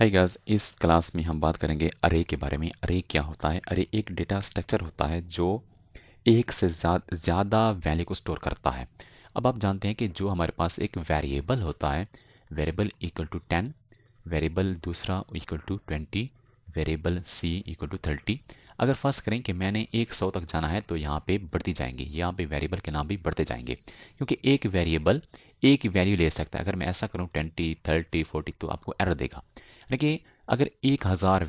Hi guys, इस class में हम बात करेंगे अरे के बारे में। अरे क्या होता है? अरे एक डेटा स्ट्रक्चर होता है जो एक से ज़्यादा वैल्यू को स्टोर करता है। अब आप जानते हैं कि जो हमारे पास एक वेरिएबल होता है, वेरिएबल इक्वल टू 10, वेरिएबल दूसरा equal to 20, variable C equal to 30। अगर फर्स्ट करें कि मैंने 100 तक जाना है तो यहाँ पे बढ़ती जाएंगी, यहाँ पे वेरिएबल के नाम भी बढ़ते जाएंगे, क्योंकि एक वेरिएबल एक वैल्यू ले सकता है। अगर मैं ऐसा करूँ 20, 30, 40 तो आपको एरर देगा। देखिए, अगर 1000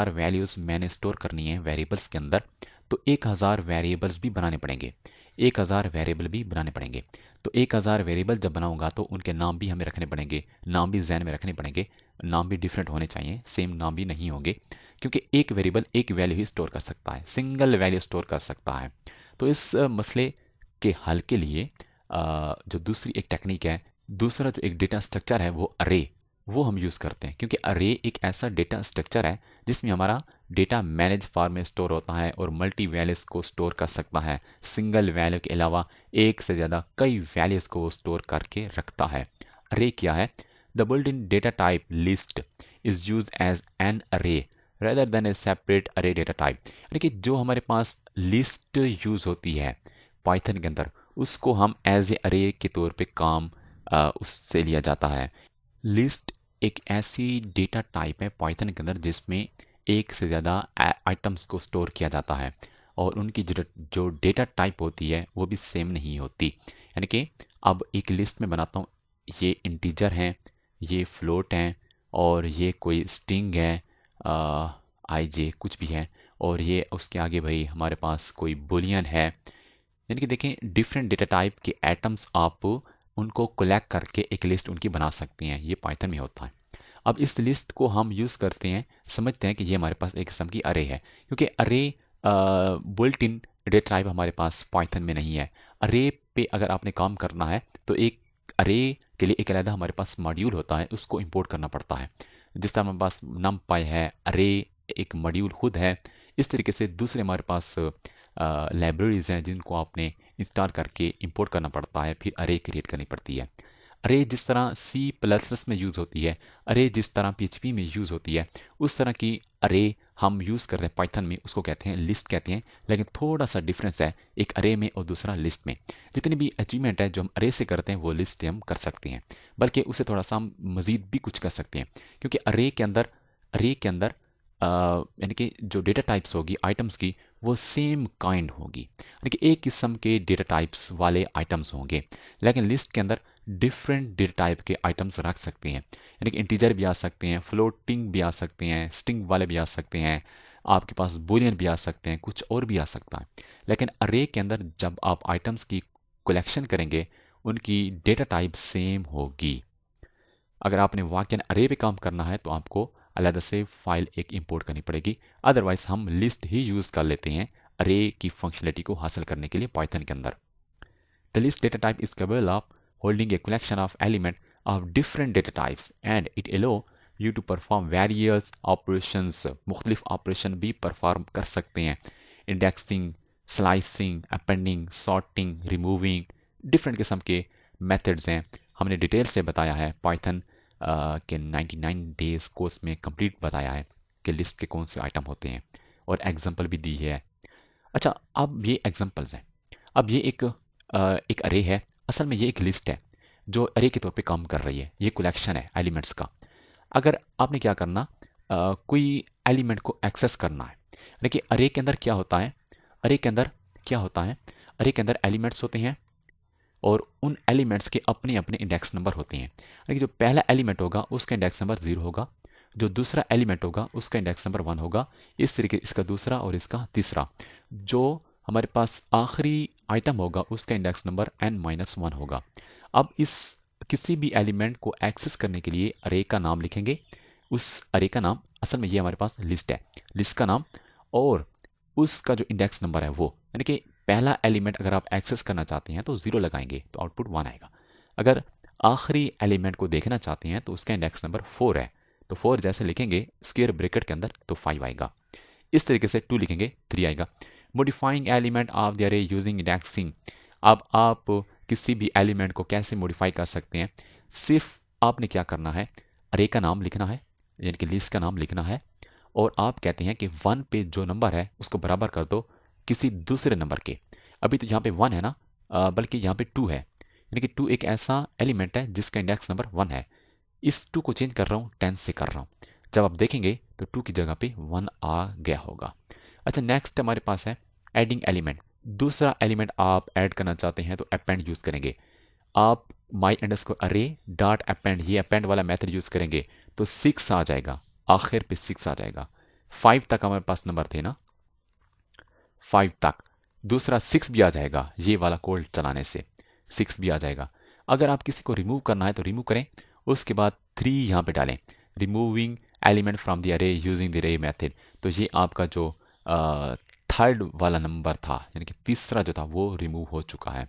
वैल्यूज़ मैंने स्टोर करनी है वेरिएबल्स के अंदर, तो 1000 वेरिएबल्स भी बनाने पड़ेंगे, 1000 वेरिएबल भी बनाने पड़ेंगे। तो 1000 वेरिएबल जब बनाऊंगा तो उनके नाम भी हमें रखने पड़ेंगे, नाम भी जहन में रखने पड़ेंगे। नाम भी डिफरेंट होने चाहिए, सेम नाम भी नहीं होंगे, क्योंकि एक वेरिएबल एक वैल्यू ही स्टोर कर सकता है, सिंगल वैल्यू स्टोर कर सकता है। तो इस मसले के हल के लिए जो दूसरी एक टेक्निक है, दूसरा जो एक डेटा स्ट्रक्चर है वो अरे, वो हम यूज़ करते हैं। क्योंकि अरे एक ऐसा डेटा स्ट्रक्चर है जिसमें हमारा डेटा मैनेज फॉर्म में स्टोर होता है और मल्टी वैल्यूज़ को स्टोर कर सकता है। सिंगल वैल्यू के अलावा एक से ज़्यादा कई वैल्यूज़ को स्टोर करके रखता है। अरे क्या है? The built in data type list is use as an array rather than a separate array data type. यानी कि जो हमारे पास लिस्ट यूज़ होती है पाइथन के अंदर, उसको हम एज ए अरे के तौर पे काम उससे लिया जाता है। लिस्ट एक ऐसी डेटा टाइप है पाइथन के अंदर जिसमें एक से ज़्यादा आइटम्स को स्टोर किया जाता है, और उनकी जो डेटा टाइप होती है वो भी सेम नहीं होती। यानी कि अब एक लिस्ट में बनाता हूँ, ये इंटीजर हैं, ये फ्लोट हैं, और ये कोई स्ट्रिंग है, आई जे कुछ भी है, और ये उसके आगे भाई हमारे पास कोई बुलियन है। यानी कि देखें, डिफरेंट डेटा टाइप के एटम्स आप उनको कलेक्ट करके एक लिस्ट उनकी बना सकते हैं। ये पाइथन में होता है। अब इस लिस्ट को हम यूज़ करते हैं, समझते हैं कि ये हमारे पास एक किस्म की अरे है, क्योंकि अरे बुल्ट इन डेटा टाइप हमारे पास पाइथन में नहीं है। अरे पे अगर आपने काम करना है तो एक अरे के लिए एक अलग हमारे पास मॉड्यूल होता है, उसको इंपोर्ट करना पड़ता है। जिस तरह हमारे पास numpy है, अरे एक मॉड्यूल खुद है, इस तरीके से दूसरे हमारे पास लाइब्रेरीज हैं जिनको आपने इंस्टॉल करके इंपोर्ट करना पड़ता है, फिर अरे क्रिएट करनी पड़ती है। अरे जिस तरह सी प्लस प्लस में यूज़ होती है, अरे जिस तरह पीएचपी में यूज़ होती है, उस तरह की अरे हम यूज़ करते हैं पाइथन में, उसको कहते हैं लिस्ट कहते हैं। लेकिन थोड़ा सा डिफरेंस है एक अरे में और दूसरा लिस्ट में। जितनी भी अचीवमेंट है जो हम अरे से करते हैं वो लिस्ट से हम कर सकते हैं, बल्कि उससे थोड़ा सा हम मज़ीद भी कुछ कर सकते हैं, क्योंकि अरे के अंदर यानी कि जो डेटा टाइप्स होगी आइटम्स की, वो सेम काइंड होगी, यानी कि एक किस्म के डेटा टाइप्स वाले आइटम्स होंगे। लेकिन लिस्ट के अंदर डिफरेंट डेटा टाइप के आइटम्स रख सकते हैं, यानी कि इंटीजर भी आ सकते हैं, फ्लोटिंग भी आ सकते हैं, स्ट्रिंग वाले भी आ सकते हैं, आपके पास बूलियन भी आ सकते हैं, कुछ और भी आ सकता है। लेकिन अरे के अंदर जब आप आइटम्स की कलेक्शन करेंगे, उनकी डेटा टाइप सेम होगी। अगर आपने वाकई अरे पे काम करना है तो आपको अलग से फाइल एक इंपोर्ट करनी पड़ेगी, अदरवाइज हम लिस्ट ही यूज़ कर लेते हैं अरे की फंक्शनलिटी को हासिल करने के लिए पाइथन के अंदर। The list data type is capable of holding a collection of element of different data types and it allow you to perform various operations. मुख्तलिफ ऑपरेशन भी परफॉर्म कर सकते हैं, indexing, slicing, appending, sorting, removing, different किस्म के methods हैं। हमने detail से बताया है पाइथन के 99 डेज कोर्स में कंप्लीट बताया है कि लिस्ट के कौन से आइटम होते हैं, और एग्जांपल भी दी है। अच्छा, अब ये एग्जांपल्स हैं। अब ये एक अरे है, असल में ये एक लिस्ट है जो अरे के तौर पे काम कर रही है। ये कलेक्शन है एलिमेंट्स का। अगर आपने क्या करना, कोई एलिमेंट को एक्सेस करना है, देखिए अरे के अंदर क्या होता है, अरे के अंदर क्या होता है, अरे के अंदर एलिमेंट्स होते हैं और उन एलिमेंट्स के अपने अपने इंडेक्स नंबर होते हैं। लेकिन जो पहला एलिमेंट होगा उसका इंडेक्स नंबर 0 होगा, जो दूसरा एलिमेंट होगा उसका इंडेक्स नंबर 1 होगा, इस तरीके इसका दूसरा और इसका तीसरा। जो हमारे पास आखिरी आइटम होगा उसका इंडेक्स नंबर n-1 होगा। अब इस किसी भी एलिमेंट को एक्सेस करने के लिए अरे का नाम लिखेंगे। उस अरे का नाम, असल में ये हमारे पास लिस्ट है, लिस्ट का नाम और उसका जो इंडेक्स नंबर है वो, यानी कि पहला एलिमेंट अगर आप एक्सेस करना चाहते हैं तो 0 लगाएंगे तो आउटपुट 1 आएगा। अगर आखिरी एलिमेंट को देखना चाहते हैं तो उसका इंडेक्स नंबर 4 है, तो 4 जैसे लिखेंगे स्क्वायर ब्रैकेट के अंदर तो 5 आएगा। इस तरीके से 2 लिखेंगे 3 आएगा। मॉडिफाइंग एलिमेंट ऑफ द अरे यूजिंग इंडेक्सिंग। अब आप किसी भी एलिमेंट को कैसे मॉडिफाई कर सकते हैं, सिर्फ आपने क्या करना है, अरे का नाम लिखना है, यानी कि लिस्ट का नाम लिखना है, और आप कहते हैं कि 1 पे जो नंबर है उसको बराबर कर दो किसी दूसरे नंबर के। अभी तो यहाँ पे 1 है ना, बल्कि यहाँ पे 2 है, यानी कि 2 एक ऐसा एलिमेंट है जिसका इंडेक्स नंबर 1 है। इस 2 को चेंज कर रहा हूँ 10 से कर रहा हूँ। जब आप देखेंगे तो 2 की जगह पे 1 आ गया होगा। अच्छा, नेक्स्ट हमारे पास है एडिंग एलिमेंट। दूसरा एलिमेंट आप ऐड करना चाहते हैं तो अपेंड यूज करेंगे। आप माई अंडरस्कोर अरे डॉट अपेंड, ये अपेंड वाला मेथड यूज करेंगे तो 6 आ जाएगा, आखिर पे 6 आ जाएगा। 5 तक हमारे पास नंबर थे ना, 5 तक, दूसरा 6 भी आ जाएगा ये वाला कोड चलाने से, 6 भी आ जाएगा। अगर आप किसी को रिमूव करना है तो रिमूव करें, उसके बाद 3 यहाँ पे डालें, रिमूविंग एलिमेंट फ्रॉम द अरे यूजिंग द रे मेथड। तो ये आपका जो थर्ड वाला नंबर था, यानी कि तीसरा जो था वो रिमूव हो चुका है।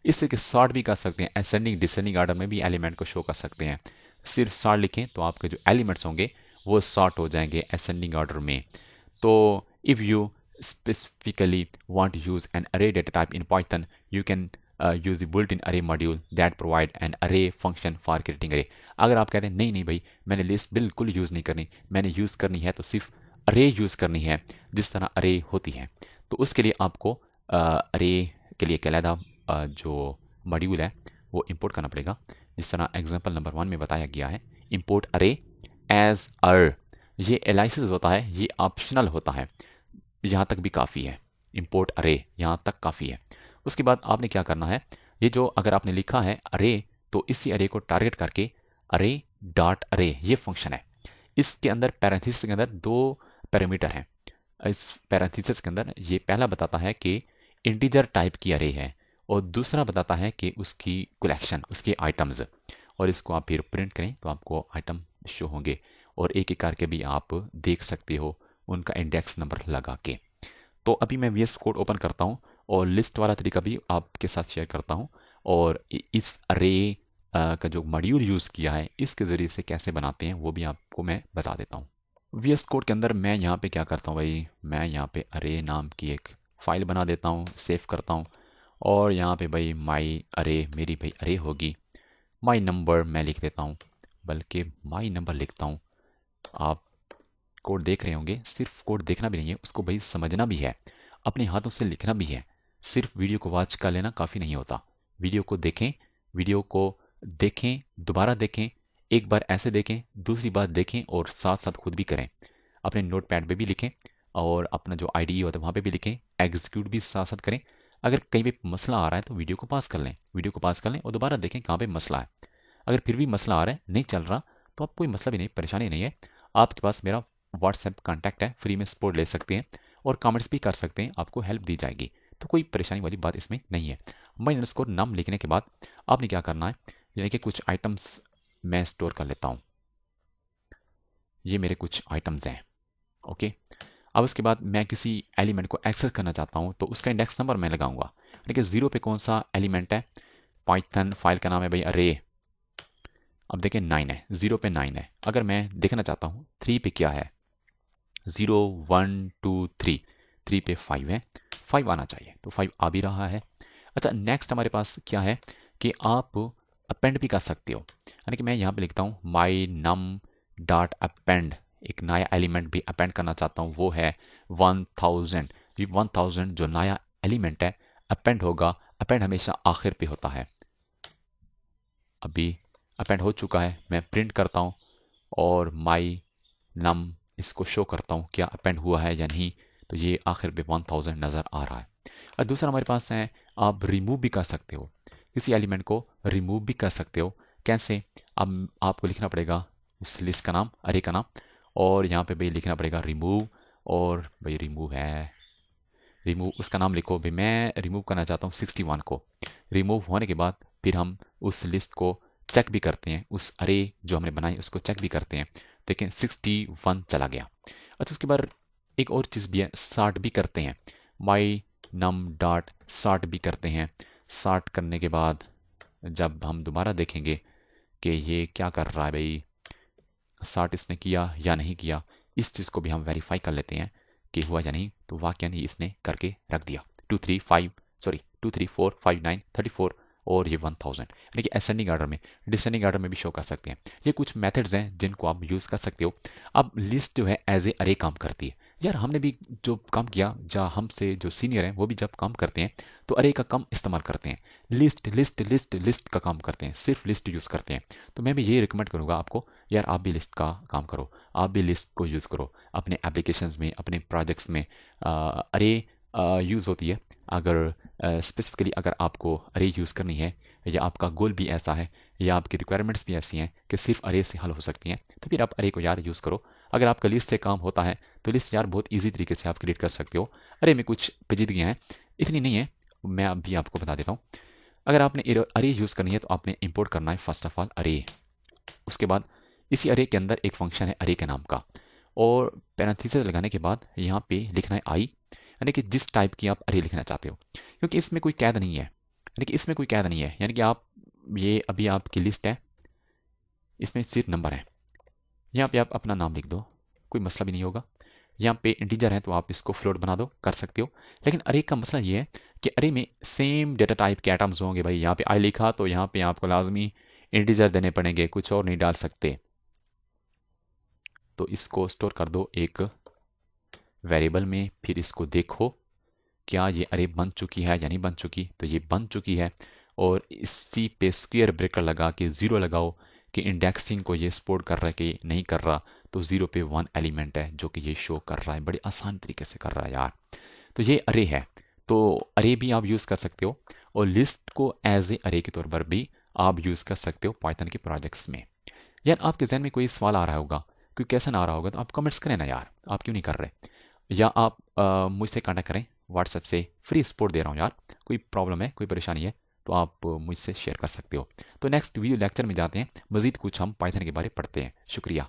इससे कि सॉर्ट भी कर सकते हैं, असेंडिंग डिसेंडिंग ऑर्डर में भी एलिमेंट को शो कर सकते हैं। सिर्फ सॉर्ट लिखें तो आपके जो एलिमेंट्स होंगे वो सॉर्ट हो जाएंगे असेंडिंग ऑर्डर में। तो if you specifically want to use an array data type in Python, you can use the built-in array module that provide an array function for creating array। अगर आप कहते हैं नहीं नहीं भाई मैंने लिस्ट बिल्कुल यूज़ नहीं करनी, मैंने यूज़ करनी है तो सिर्फ अरे यूज़ करनी है जिस तरह अरे होती है, तो उसके लिए आपको अरे के लिए कहलादा जो मॉड्यूल है वो इंपोर्ट करना पड़ेगा। जिस तरह एग्जांपल नंबर 1 में बताया गया है, इंपोर्ट अरे एज अर। ये एलाइसिस होता है, ये ऑप्शनल होता है, यहाँ तक भी काफ़ी है, इंपोर्ट अरे यहाँ तक काफ़ी है। उसके बाद आपने क्या करना है, ये जो अगर आपने लिखा है अरे तो इसी अरे को टारगेट करके अरे डॉट अरे ये फंक्शन है। इसके अंदर पैरेंथेसिस के अंदर 2 पैरामीटर हैं। इस पैरेंथेसिस के अंदर ये पहला बताता है कि इंटीजर टाइप की अरे है, और दूसरा बताता है कि उसकी कलेक्शन, उसके आइटम्स। और इसको आप फिर प्रिंट करें तो आपको आइटम शो होंगे, और एक एक करके भी आप देख सकते हो उनका इंडेक्स नंबर लगा के। तो अभी मैं VS कोड ओपन करता हूँ और लिस्ट वाला तरीका भी आपके साथ शेयर करता हूँ, और इस अरे का जो मॉड्यूल यूज़ किया है इसके ज़रिए से कैसे बनाते हैं वो भी आपको मैं बता देता हूँ। VS कोड के अंदर मैं यहाँ पे क्या करता हूँ भाई, मैं यहाँ पे अरे नाम की एक फ़ाइल बना देता हूँ, सेव करता हूँ, और यहाँ पे भाई माई अरे, मेरी भाई अरे होगी। माई नंबर मैं लिख देता हूँ, बल्कि माई नंबर लिखता हूँ। आप कोड देख रहे होंगे, सिर्फ कोड देखना भी नहीं है, उसको भाई समझना भी है, अपने हाथों से लिखना भी है। सिर्फ वीडियो को वॉच कर लेना काफ़ी नहीं होता, वीडियो को देखें, वीडियो को देखें, दोबारा देखें, एक बार ऐसे देखें, दूसरी बार देखें, और साथ साथ खुद भी करें। अपने नोट पैड पर भी लिखें, और अपना जो IDE होता है वहाँ पे भी लिखें, एग्जीक्यूट भी साथ साथ करें। अगर कहीं पे मसला आ रहा है तो वीडियो को पास कर लें, वीडियो को पास कर लें और दोबारा देखें कहाँ पे मसला है। अगर फिर भी मसला आ रहा है, नहीं चल रहा, तो आप कोई मसला भी नहीं, परेशानी नहीं है, आपके पास मेरा व्हाट्सएप कॉन्टैक्ट है, फ्री में सपोर्ट ले सकते हैं और कमेंट्स भी कर सकते हैं, आपको हेल्प दी जाएगी, तो कोई परेशानी वाली बात इसमें नहीं है। माई अंडरस्कोर नाम लिखने के बाद आपने क्या करना है, यानी कि कुछ आइटम्स मैं स्टोर कर लेता हूँ, ये मेरे कुछ आइटम्स हैं, ओके। अब उसके बाद मैं किसी एलिमेंट को एक्सेस करना चाहता हूँ तो उसका इंडेक्स नंबर मैं लगाऊंगा, देखिए 0 पे कौन सा एलिमेंट है, पाइथन फाइल का नाम है भाई अरे। अब देखिए 9 है, 0 पे 9 है। अगर मैं देखना चाहता हूँ 3 पे क्या है, 0 1 2 3, 3 पे 5 है, 5 आना चाहिए, तो 5 आ भी रहा है। अच्छा, नेक्स्ट हमारे पास क्या है कि आप अपेंड भी कर सकते हो, यानी कि मैं यहाँ पे लिखता हूँ माई नम डॉट अपेंड, एक नया एलिमेंट भी अपेंड करना चाहता हूँ, वो है 1000। ये 1000 जो नया एलिमेंट है अपेंड होगा, अपेंड हमेशा आखिर पे होता है। अभी अपेंड हो चुका है, मैं प्रिंट करता हूँ और माई नम इसको शो करता हूँ क्या अपेंड हुआ है या नहीं, तो ये आखिर पे 1000 नज़र आ रहा है। और दूसरा हमारे पास है, आप रिमूव भी कर सकते हो, किसी एलिमेंट को रिमूव भी कर सकते हो। कैसे? अब आपको लिखना पड़ेगा उस लिस्ट का नाम, अरे का नाम, और यहाँ पे भाई लिखना पड़ेगा रिमूव, और भाई रिमूव है, रिमूव उसका नाम लिखो भाई, मैं रिमूव करना चाहता हूँ 61 को। रिमूव होने के बाद फिर हम उस लिस्ट को चेक भी करते हैं, उस अरे जो हमने बनाई उसको चेक भी करते हैं, देखें 61 चला गया। अच्छा, उसके बाद एक और चीज़ भी है, सॉर्ट भी करते हैं, माई नम डॉट सॉर्ट भी करते हैं। सॉर्ट करने के बाद जब हम दोबारा देखेंगे कि ये क्या कर रहा है भाई, सॉर्ट इसने किया या नहीं किया, इस चीज़ को भी हम वेरीफाई कर लेते हैं कि हुआ या नहीं, तो वाकई नहीं इसने करके रख दिया। 2 3 4 5 9 34 और ये 1000, यानी कि असेंडिंग ऑर्डर में, डिसेंडिंग ऑर्डर में भी शो कर सकते हैं। ये कुछ मेथड्स हैं जिनको आप यूज़ कर सकते हो। अब लिस्ट जो है एज ए अरे काम करती है। यार हमने भी जो काम किया, या हमसे जो सीनियर हैं वो भी जब काम करते हैं तो अरे का कम इस्तेमाल करते हैं, लिस्ट लिस्ट लिस्ट लिस्ट का काम करते हैं, सिर्फ लिस्ट यूज़ करते हैं। तो मैं भी यही रिकमेंड करूँगा आपको, यार आप भी लिस्ट का काम करो, आप भी लिस्ट को यूज़ करो अपने एप्लीकेशंस में, अपने प्रोजेक्ट्स में। अरे यूज़ होती है अगर स्पेसिफिकली अगर आपको अरे यूज़ करनी है, या आपका गोल भी ऐसा है, या आपकी रिक्वायरमेंट्स भी ऐसी हैं कि सिर्फ अरे से हल हो सकती हैं, तो फिर आप अरे को यार यूज़ करो। अगर आपका लिस्ट से काम होता है तो लिस्ट यार बहुत ईजी तरीके से आप क्रिएट कर सकते हो। अरे में कुछ पेचीदगियाँ हैं, इतनी नहीं है, मैं अभी आपको बता देता हूँ। अगर आपने अरे यूज़ करनी है तो आपने इंपोर्ट करना है फर्स्ट ऑफ ऑल अरे। उसके बाद इसी अरे के अंदर एक फंक्शन है अरे के नाम का, और पैरेंथेसिस लगाने के बाद यहाँ पे लिखना है आई, यानी कि जिस टाइप की आप अरे लिखना चाहते हो, क्योंकि इसमें कोई कैद नहीं है, यानी कि इसमें कोई कैद नहीं है, यानी कि आप ये अभी आपकी लिस्ट है, इसमें सिर्फ नंबर है, यहाँ पे आप अपना नाम लिख दो, कोई मसला भी नहीं होगा। यहाँ पे इंटीजर है तो आप इसको फ्लोट बना दो, कर सकते हो। लेकिन अरे का मसला ये है कि अरे में सेम डेटा टाइप के एटम्स होंगे भाई। यहाँ पे आई लिखा तो यहाँ पे आपको लाजमी इंटीजर देने पड़ेंगे, कुछ और नहीं डाल सकते। तो इसको स्टोर कर दो एक वेरिएबल में, फिर इसको देखो क्या ये अरे बन चुकी है या नहीं बन चुकी। तो ये बन चुकी है, और इसी पे स्क्वायर ब्रेकर लगा के ज़ीरो लगाओ कि इंडेक्सिंग को ये सपोर्ट कर रहा है कि नहीं कर रहा। तो ज़ीरो पे 1 एलिमेंट है जो कि ये शो कर रहा है, बड़े आसान तरीके से कर रहा है यार। तो ये अरे है, तो अरे भी आप यूज़ कर सकते हो, और लिस्ट को एज ए अरे के तौर पर भी आप यूज़ कर सकते हो पाइथन के प्रोजेक्ट्स में। यार आपके जहन में कोई सवाल आ रहा होगा, कोई क्वेश्चन आ रहा होगा, तो आप कमेंट्स करें ना यार, आप क्यों नहीं कर रहे। या आप मुझसे कांटेक्ट करें व्हाट्सएप से, फ्री सपोर्ट दे रहा हूँ यार। कोई प्रॉब्लम है, कोई परेशानी है तो आप मुझसे शेयर कर सकते हो। तो नेक्स्ट वीडियो लेक्चर में जाते हैं, मज़ीद कुछ हम पाइथन के बारे में पढ़ते हैं। शुक्रिया।